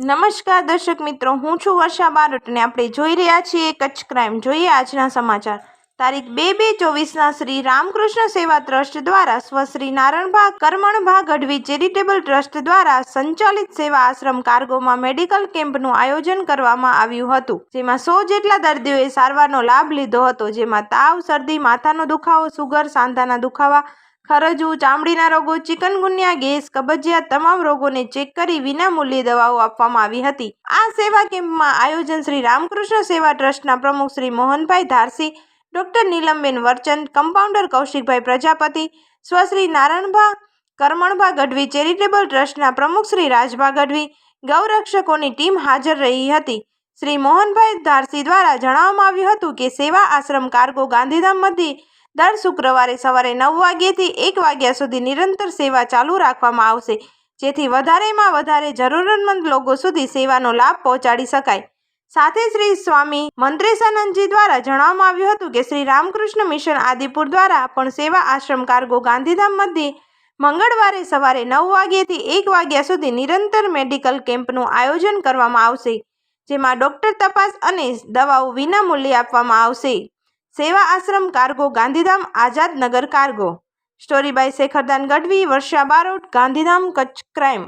નમસ્કાર દર્શક મિત્રો, હું છું વર્ષા બારોટ અને આપણે જોઈ રહ્યા છીએ કચ્છ ક્રાઇમ। જોઈએ આજના સમાચાર। તારીખ 2/2/24ના શ્રી રામકૃષ્ણ સેવા ટ્રસ્ટ દ્વારા સ્વ શ્રી નારણભા કરમણભા ગઢવી ચેરિટેબલ ટ્રસ્ટ દ્વારા સંચાલિત સેવા આશ્રમ કાર્ગોમાં મેડિકલ કેમ્પનું આયોજન કરવામાં આવ્યું હતું, જેમાં 100 જેટલા દર્દીઓએ સારવારનો લાભ લીધો હતો, જેમાં તાવ, શરદી, માથાનો દુખાવો, સુગર, સાંધાના દુખાવા, ખરજવું, ચામડીના રોગો, ચિકનગુનિયા, ગેસ, કબજિયાત તમામ રોગોને ચેક કરી વિનામૂલ્યે દવાઓ આપવામાં આવી હતી। આ સેવા કેમ્પમાં આયોજન શ્રી રામકૃષ્ણ સેવા ટ્રસ્ટના પ્રમુખ શ્રી મોહનભાઈ ધારસી, ડોક્ટર નીલમબેન વરચંદ, કમ્પાઉન્ડર કૌશિકભાઈ પ્રજાપતિ, સ્વ શ્રી નારણભા કરમણભા ગઢવી ચેરિટેબલ ટ્રસ્ટના પ્રમુખ શ્રી રાજભા ગઢવી, ગૌરક્ષકોની ટીમ હાજર રહી હતી। શ્રી મોહનભાઈ ધારસી દ્વારા જણાવવામાં આવ્યું હતું કે સેવા આશ્રમ કાર્ગો ગાંધીધામ મધ્યે દર શુક્રવારે સવારે 9 વાગ્યાથી 1 વાગ્યા સુધી નિરંતર સેવા ચાલુ રાખવામાં આવશે, જેથી વધારેમાં વધારે જરૂરતમંદ લોકો સુધી સેવાનો લાભ પહોંચાડી શકાય। સાથે શ્રી સ્વામી મંત્રેશાનંદજી દ્વારા જણાવવામાં આવ્યું હતું કે શ્રી રામકૃષ્ણ મિશન આદિપુર દ્વારા પણ સેવા આશ્રમ કાર્ગો ગાંધીધામ મધ્યે મંગળવારે સવારે 9 વાગ્યાથી 1 વાગ્યા સુધી નિરંતર મેડિકલ કેમ્પનું આયોજન કરવામાં આવશે, જેમાં ડોક્ટર તપાસ અને દવાઓ વિનામૂલ્યે આપવામાં આવશે। સેવા આશ્રમ cargo Gandhidham Azad Nagar cargo. Story by Shekhardan Gadhvi, Varsha Barot, Gandhidham, Kutch crime.